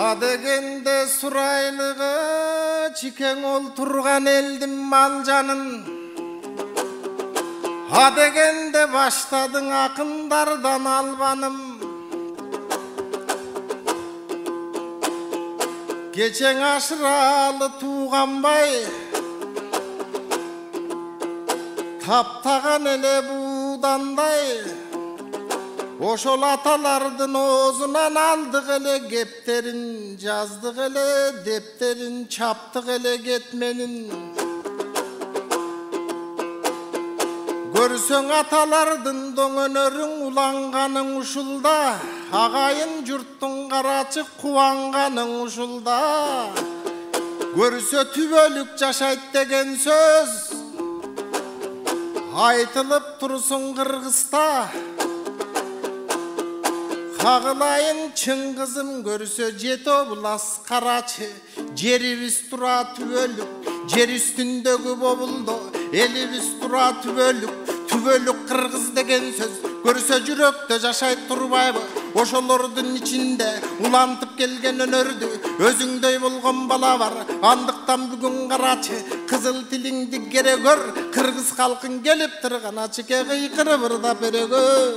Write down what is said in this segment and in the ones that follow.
Adegende suraylığı çiken olturgan eldim malcanın. Adegende başladın akındardan albanım. Geçen aşıralı tuğanbay taptagan ele buğdanday. Oşol atalardın ozundan aldık ele gepterin, yazdık ele depterin, çaptık ele getmenin. Görsöň atalardın doňönörüň ulanganın uşulda, agayın jurttun garaçy kuwanganın uşulda. Görsö tübölük jaşayt degen söz, aytılıp tursun Kırgızda. Kagılayın Çıngızım görsö jet oblas karaçı, jeribiz tura tübölük, jer üstündögü bobuldu, elibis tura tübölük, tübölük Kırgız degen söz, görsö jürekte jaşayt turbayby, oşolordun içinde ulantıp gelgen önördü, özüngдөй bolgon bala var, andыкtan бүгүн karaçı, kızıl tilingdi gere gör, Kırgız halkın gelip tırgan açıke kıykırıp da bere gör.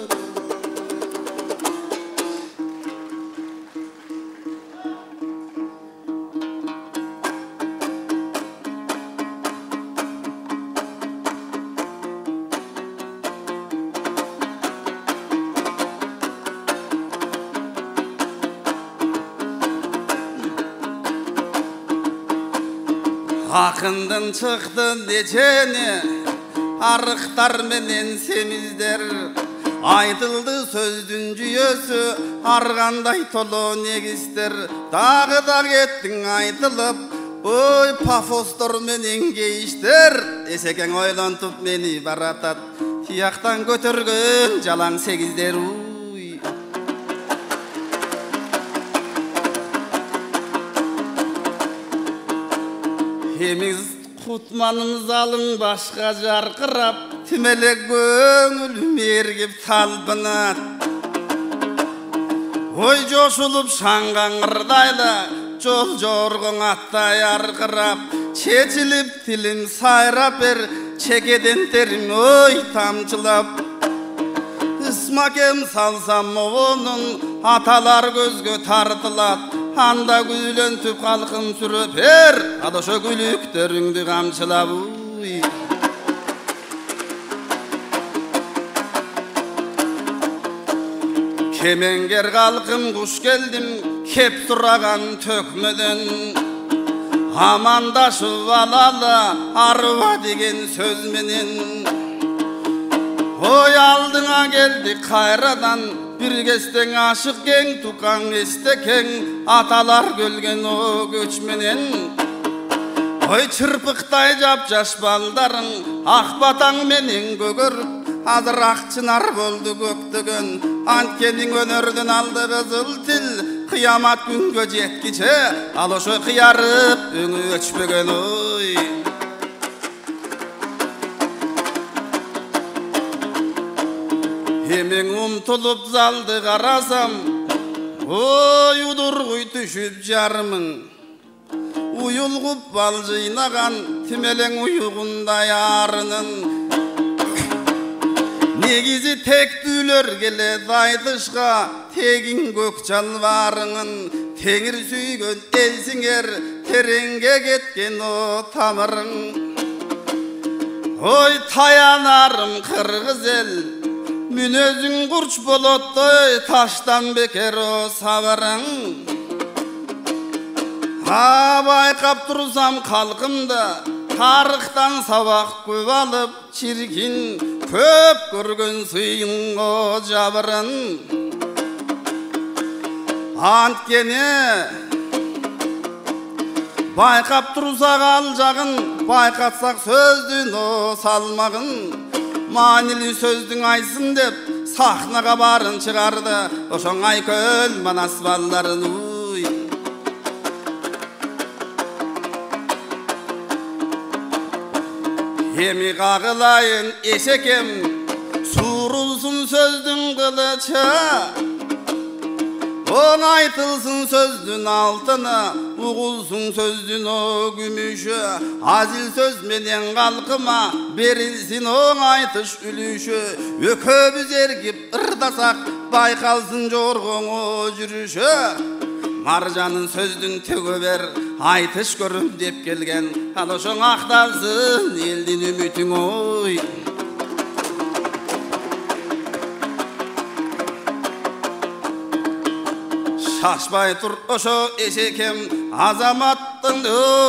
Akından çıktı diyeceğini arıktar menen semizler. Aytıldı sözdün jüyösü arganday tolu negizler. Dağı da gettin aytılıp oy pafostor menen geyişler. Eseken oylantıp meni baratat tiyaktan götürgün jalan segizler. Hemiz kutmanımız alın başka jarkırap, Timelek göngülüm ergip talpınat. Oy joşulup şangan ırdayla, jol jorgun attay arkırap. Çeçilip tilim sayrap er, çekeden terim oy tamçılap. Ismakem salsam onun, atalar gözgö tartılat. Anda gülöntüp halkın sürüp her, adaşa gülüktörüngdü gamçılap. Kemenger kalkım kuş geldim, kep duragan tökmeden. Amandaşıp alalı, arva degen söz menen. Oy aldığa geldik kayradan, bir kesten aşık gen tukan esteken, atalar gölgen o göçmenen. Oy çırpıktay japjaş baldarın, akbataң menen gögörüp, adır akçınar boldu göktөгөн. Antkenin önördün aldı kızıl til, kıyamat güngö jetkiçe, aloşo kıyarıp öňü öçpegen oy. Hemen umtulup zaldı karasam, oy udurguy tüşüp jarmın. Uyulgup baljıynagan, timeleň uyugunda yarının. Negizi tek düler gele daydışga, tegin gök çalvarının. Teňir süýgön elsiňer, terenge getken o tamırın. Oy tayanarım Kırgız el, münözün kurç bolottoy, taştan beker o savarın. Ha baykap tursam kalkımda, tarıktan sabak köp alıp, çirkin köp görgön suyun o jabırın. Antkeni baykap tursak aljagın, baykatsak sözdün o salmagın. Manili sözdün aysın dep, sahnaga barın çıgardı, oşoň ayköl manas balların. Hemi kagılayın eşekem, surulsun sözdün kılıçı. Oň aytılsın sözdün altına, uğulsun sözdün o gümüşü. Azil söz menen kalkıma, berilsin oň aytış ülüşü. Ököbüz ergip ırdasak, baykalsın jorgoň o jürüşü. Marjanın sözdün tögöber, aytış görüm dep gelgen. Aloşoň aktarsın eldin ümütüň oy. Şaşbay tur oşo eşekem, azamattın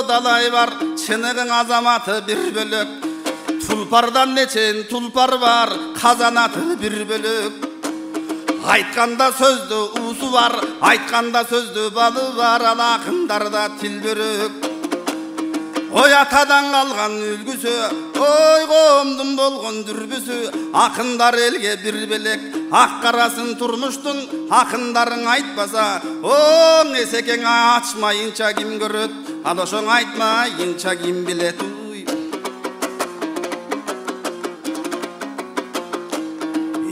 dalay var. Çınıgın azamatı bir bölük, tulpardan neçen tulpar var. Kazanatı bir bölük. Aytkanda sözdü usu var, aytkanda sözdü balı var. Alakındarda til börük. Oy atadan kalgan ülgüsü, oy komdum bolgon dürbüsü. Akındar elge bir belek, ak karasın turmuştun. Akındarın aytbasa, oň esekeň açmayınça kim göröt. Aloşoň aytmayınça kim bilet.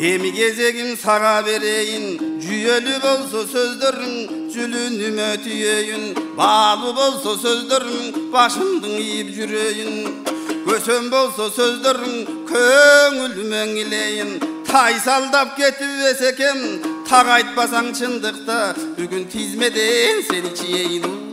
Emi gezegim sağa bereyin, jüyeli bolsa sözlerin, jülünüm ötüyeyin. Balı bolsa sözlerin, başımdın iyip jüreyin. Kösöm bolsa sözlerin, köngülümen ileyin. Tay saldap ketip esekem, tak aytbasaň çındykda, bugün tizmeden seni çiyeyin.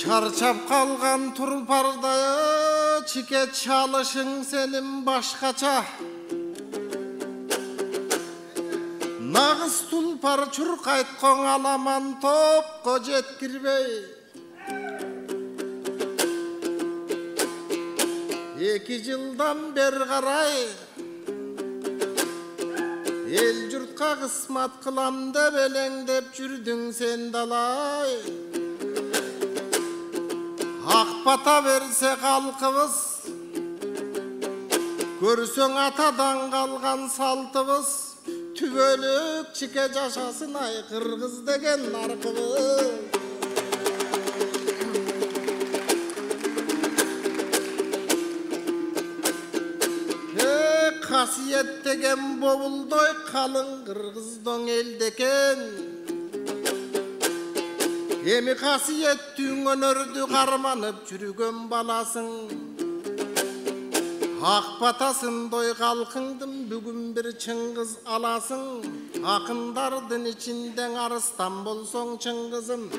Çarçap kalgan tulparda çiket çalışın senin başkaça. Nağız tulpar çurkaytkoň alaman topko jetkirbey. Eki jıldan ber garay, el jurtka kısmat kılam dep eleňdep jürdüň sen dalay. Akpata verse kalkıbız, görsöň atadan kalgan saltыбыз. Tübölük çike jaşasın ay kırgız degen narkыбыз. Kasiyet degen bobuldoy kalın kırgızdoň eldeken. Emi kasiyet tüňönördü karmanıp jürügen balasın. Akpatasın doy kalkındım bugün bir Çıngiz alasın. Akındardın içinden arıstan bolsoň Çıngızım.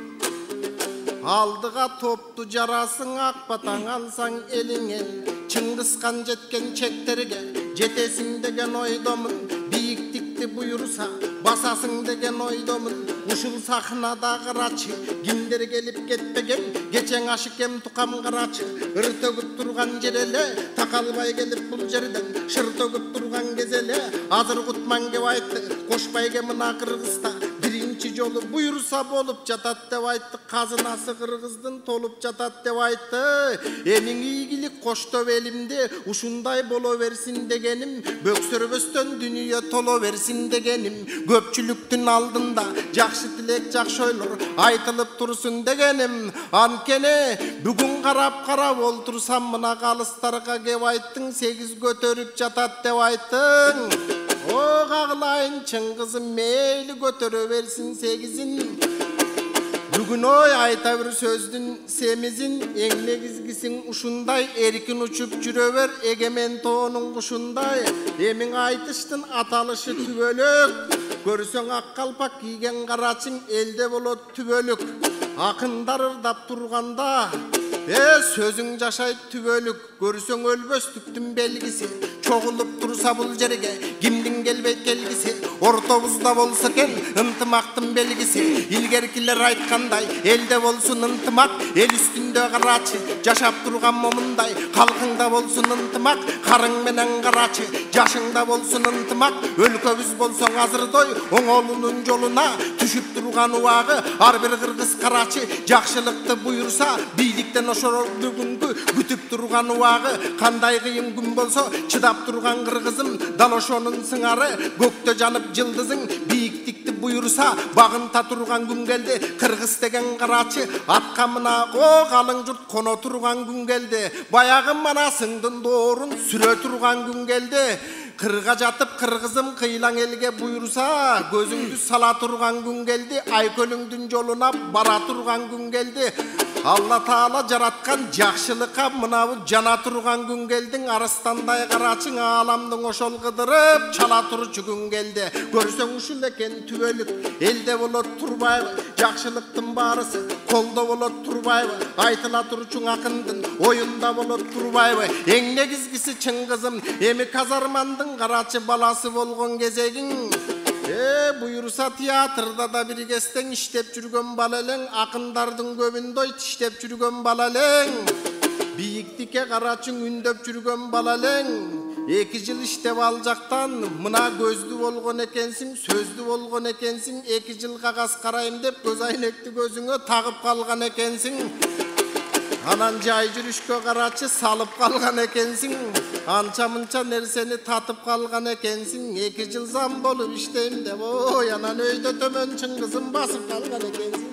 Aldıga toptu jarasın, akpataň alsaň eliňe. Çıngiz-kan jetken çekterge, jetesin degen oydomun. Biyiktikti buyursa, basasın degen oydomun. Uşul sahnada gıraçı, kimdir gelip ketpegen. Geçen aşıkem tukam gıraçı, ır tögüp turgan jerele. Takalbay gelip bul jerden, şır tögüp turgan gezele. Azır kutman gep aytty, koşpayge mına Kırgızda. Birinci jolu buyursa bolup jatat dep aytty. Kazınası Kırgızdın tolup jatat dep aytty. Emin iyigilik koştop elimde, uşunday bolo versin degenim. Böksürböstön dünya tolo versin degenim. Köpçülüktün aldında, jakşı tilek jakşı oylor aytılıp tursun degenim. Ankene bugün karap oltursam mına kalıstarga kep ayttyň, 8 götörüp jatat dep ayttyň. O kaglayın Çıngızım meyli götörö versin 8'in. Bugün oy ayta bir sözdün semizin, eňne gizgisin uşunday. Erkin uçup jüreber egemen toğunun kuşunday. Emin aytıştın atalışı tübölük, görsöň ak kalpak giygen garaçın elde bolot tübölük. Akındar ırdap turganda, sözüň jaşayt tübölük. Görsöň ölböstüktün belgisi, çoğulup tursa bul jerge kimdiň gelbeyt kelgisi. Ortobuzda bolsa ken ıntymaktın belgisi. İlgerkiler aytkanday elde bolsun ıntymak. El üstünde garaçı jaşap turgan momunday. Kalkыңda bolsun ıntymak, karıň menen garaçı jaşıňda bolsun ıntymak. Ölköbüz bolsoň azırdoy oňolunun joluna düşüp turgan uwagı. Har bir kırgız karaçı jakşylykty buyursa, bilikten oşor bugünkü kütüp turgan uwagı. Kanday kıyın gün bolsa çydap turgan Kırgızım, daloşonun sıňary gökte janyp көтөрүп жылдызың бийиктикти буйруса багынта турган күн келди. Кыргыз деген карачы атка мына о калың журт коно турган күн келди. Баягы манасыңдын доорун сүрө турган күн келди. Кырга жатып кыргызым кыйлаң элге буйруса көзүңдү сала турган күн келди. Айкөлүңдүн жолуна бара турган күн келди. Алла Таала жараткан жакшылыкка мынабы жана турган күн келдиң. Арыстандай карачың ааламдың ошол кыдырып чала турчу күн келди. Көрсөң ушул экен түбөлүк элде болот турбайбы. Жакшылыктын баарысы колдо болот турбайбы. Айтыла турчуң акындын оюнда болот турбайбы. Эң негизгиси чын кызым эми казармандын карачы баласы болгон кезегиң. Буйруса театрда да бир кестең иштеп жүргөн бала элең, акындардын көбүндө иштеп жүргөн бала элең. Бийиктикке карачың үндөп жүргөн бала элең. 2 жыл иштеп ал жактан мына көздүү болгон экенсиң, сөздүү болгон экенсиң. 2 жыл кагаз карайм деп көз айнекти көзүңө тагып калган экенсиң. Анан жай жүрүшкө карачы салып калган экенсиң. Анча мынча нерсени татып калган экенсиң. 2 жыл зам болуп иштейм деп ой анан өйдө төмөн чын кызым басып калган экенсиң.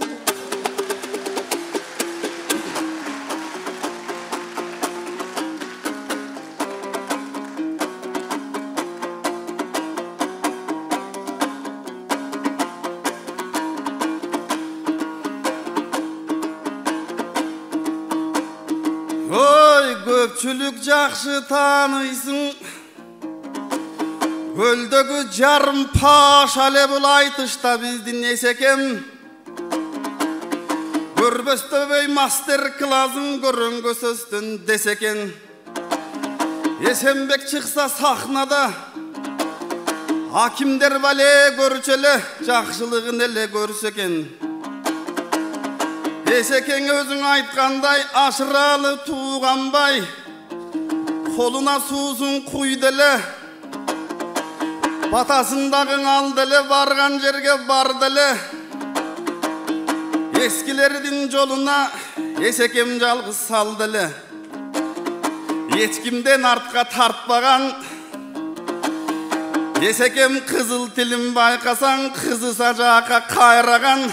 Көпчүлүк жакшы тааныйсың. Көлдөгү жарым паша эле бул айтышта биздин эсекем. Көрбөстөбөй мастер классың көрөнгөсөстөн десекен. Эсенбек чыкса сахнада акимдер бале көрчү эле жакшылыгын эле көрсө экен. Эсекең өзүң айткандай ашыралы тууганбай, колуна суусун куйду эле, батасындагың алды эле, барган жерге барды эле. Эскилердин жолуна эсекем жалгыз салды эле. Эч кимден артка тартпаган эсекем кызыл тилин байкасаң кызы сажаакка кайраган.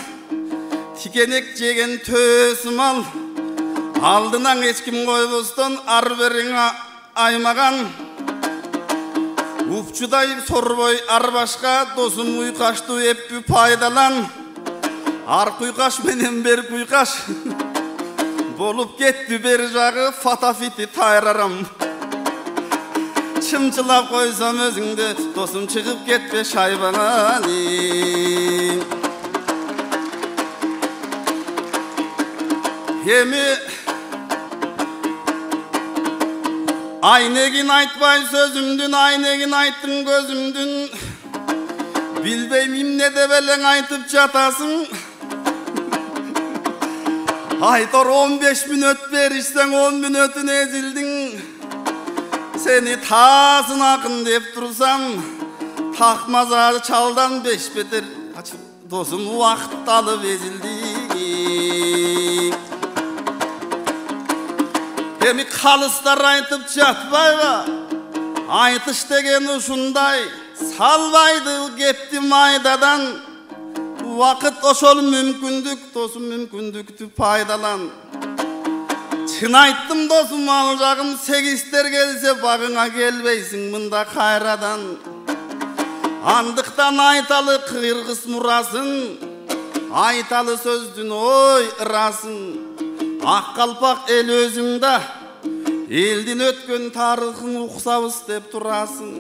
Тикенек жеген төсүм ал, алдынан эч ким койбостон ар бериңе аймаган. Упчудай сорбой арбашка досум уйкаштуу эппи пайдалан. Ар куйкаш менен бер куйкаш болуп кетти бер жагы фатафити тайрарам. Чымчылап койсом өзүңдү досум чыгып кетпе шайбаңаны. Эми айнегин айтпай сөзүмдүн, айнегин айттың көзүмдүн. Билбейм эмне деп элең айтып жатасың. Айтор 15 мүнөт беришсең 10 мүнөтүн эзилдиң. Сени таасын акын деп турсам, такмаза чалдан 5 бетер досум убакыт алып эзилдиң. Эми калыстар айтып жатпайбы? Айтыш деген ушундай, салбайды кепти майдадан. Вакыт ошол мүмкүндүк, досум мүмкүндүктү пайдалан. Чын айттым досум ал жагым, сегиздер келсе багыңа келбейсиң мында кайрадан. Андыктан айталы кыргыз мурасын, айталы сөздүн ой ырасын. Ак калпак эл өзүңдө, элдин өткөн тарыхын уксабыз деп турасың.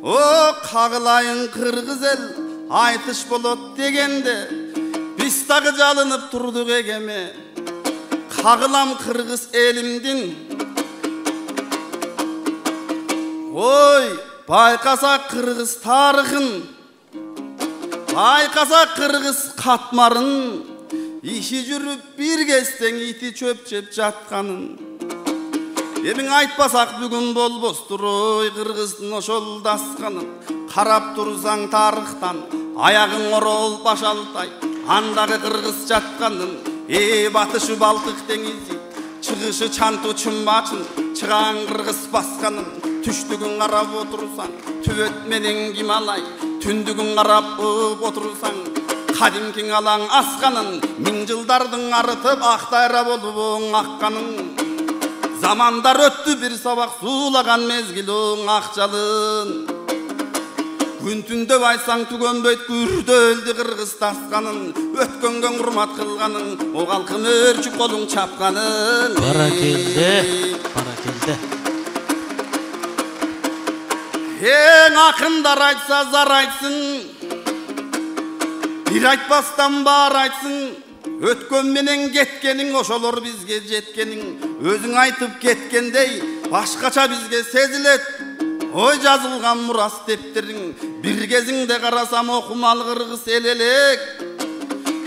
О, кагылайын кыргыз эл, айтыш болот дегенде, биз дагы жалынып турдук эгеме. Кагылам кыргыз элимдин. Ой, байкаса кыргыз тарыхын, байкаса кыргыз катмарын. Иши жүрүп бир кестең ити чөп жеп жатканын. Эмиң айтпасак бүгүн болбостур ой кыргыздын ошол дасканын. Карап турсаң тарыхтан аягың орол башалтай, андагы кыргыз жатканын. Батышы Балтык деңизи, чыгышы Чанту Чымбачын, чыгаан кыргыз басканын. Түштүгүн карап отурсаң түбөт менен Гималай, түндүгүн карап отурсаң кадимки алаң асканын миң жылдардын арытып актайра болуп акканын замандар өттү бир сабак суулаган мезгилиң акчалын күн түндөп айтсаң түгөнбөйт күрдө өлдү кыргыз тасканын өткөнгө урмат кылганын о калкым өрчүп колуң чапканын Баракелде, баракелде. Ең акындар айтса зар айтсын бир айтпастан бар айтсын өткөн менен кеткениң ошолор бизге жеткениң өзүң айтып кеткендей башкача бизге сезилет ой жазылган мурас дептериң бир кезиңде карасам окумал кыргыз эл элек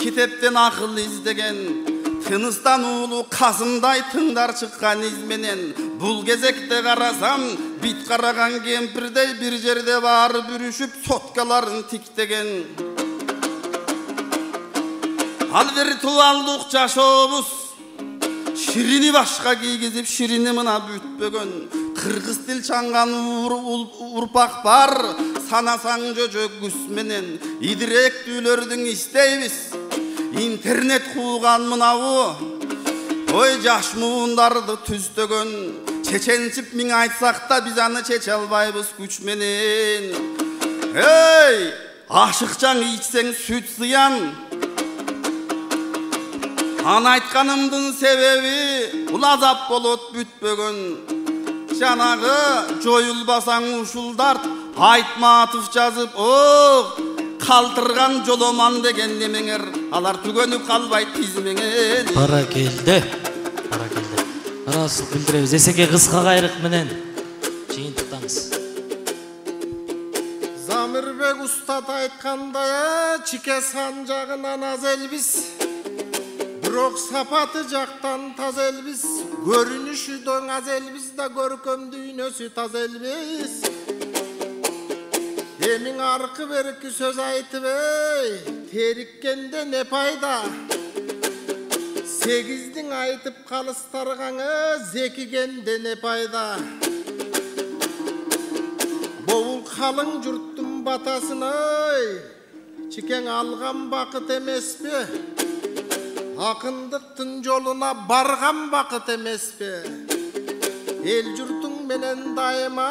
китептен акыл издеген тыныстан уулу казындай тыңдар чыккан из менен бул кезекте карасам бит караган кемпирдей бир жерде барып бүрүшүп соткаларын тиктеген ал виртуалдык жашообуз ширини башка кийгизип ширини мына бүтпөгөн кыргыз тил чаңган урпак бар санасаң жөжө күс менен идиректүүлөрдүн истейбиз интернет кууган мынабу ой жаш муундарды түздөгөн чеченчип миң айтсак да биз аны чече албайбыз күч менен эй ашыкчаң ичсең сүт зыян аны айтканымдын себеби бул азап болот бүтпөгөн жанагы жоюлбасаң ушулдар Айтматов жазып калтырган жоломан деген немеңер алар түгөнүп калбайт тизмеңер Баракелде, баракелде. Расыл билдиребиз. Эсеге кыска кайрык менен жыйынтыктаңыз. Замирбек устат айткандай чике сан жагынан аз элбиз бирок сапаты жактан таз элбиз көрүнүшү доң аз элбиз да көркөм дүйнөсү таз элбиз эмиң аркы берки сөз айтып териккенде не пайда сегиздин айтып калыстаргаңы зекигенде не пайда бовул калың журттун батасын чикең алган бакыт эмеспи акындыктын жолуна барган бакыт эмеспи эл журтуң менен дайыма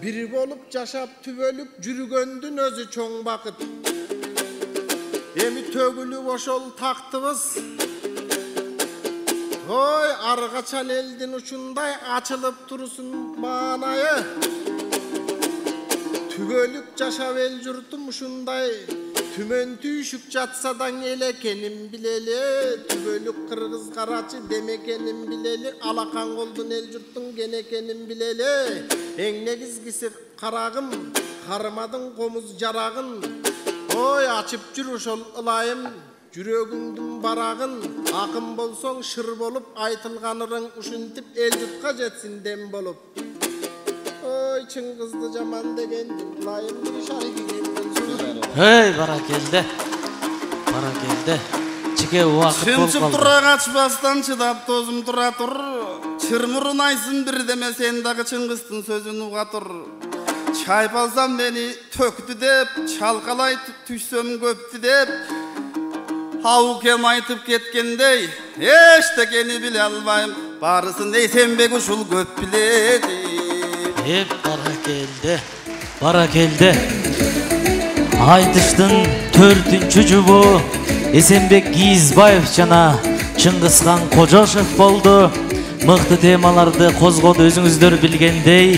бир болуп жашап түбөлүп жүргөндүн өзү чоң бакыт эми төгүлүп ошол тактыбыз ой ар качан элдин учундай ачылып турсун маанайы түбөлүк жашап эл журтум ушундай түмөн түйшүк жатса да эл экенин билели түбөлүк кыргыз карачы демекенин билели алакан колдун эл журттун кен экенин билели эң негизгиси карагым кармадың комуз жарагын ой ачып жүр ошол ылайым жүрөгүңдүн барагын акын болсоң шыр болуп айтылганырың ушинтип эл журтка жетсин дем болуп ой чыңгызды жаман деген ылайым бир шайгиген Эй, баракелде. Баракелде. Чике убакыт болуп чымчып тура качпастан чыдап тозум тура тур чырмурун айсын бирдеме сен дагы чыңгыздын сөзүн уга тур чайпалсам мени төктү деп чалкалай түшсөм көптү деп аукем айтып кеткендей эчтекени биле албайм баарысын Эсенбек ушул көп билет баракелде. Баракелде. Айтыштын 4-чү жубу Эсенбек Кийизбаев жана Чыңгызхан Кожошев болду. Мыкты темаларды козгоду өзүңүздөр билгендей.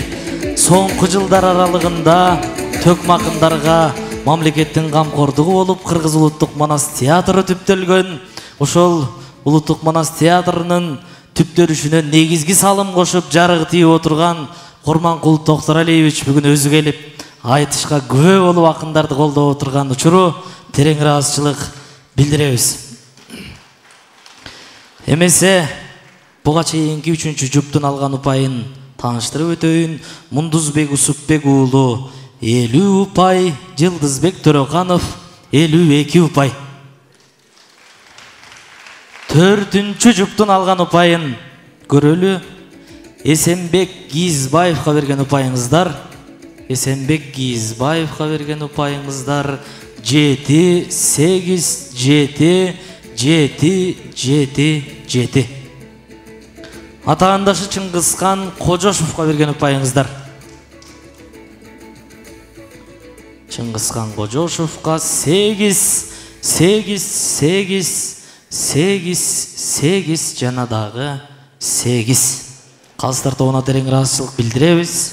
Соңку жылдар аралыгында төкмакындарга мамлекеттин камкордугу болуп Кыргыз улуттук манас театры түптөлгөн. Ошол улуттук манас театрынын түптөлүшүнө негизги салым кошуп жарыгы тийип отурган Курманкул Токторалиевич бүгүн өзү келип айтышка күбө болуп акындарды колдоп отурган учуру терең ыраазычылык билдиребиз. Эмесе буга чейинки 3-чү жуптун алган упайын тааныштырып өтөйүн. Мундузбек Усупбек уулу 50 упай, Жылдызбек Төрөканов 52 упай. 4-чү жуптун алган упайын көрөлү. Эсенбек Кийизбаевга берген упайыңыздар Эсенбек Кийизбаевга берген упайыңыздар 7-8-7-7-7-7. Атаандашы Чыңгызхан Кожошовго берген упайыңыздар. Чыңгызхан Кожошовго 8-8-8-8 жана дагы 8. Калыстар тобуна терең ыраазычылык билдиребиз.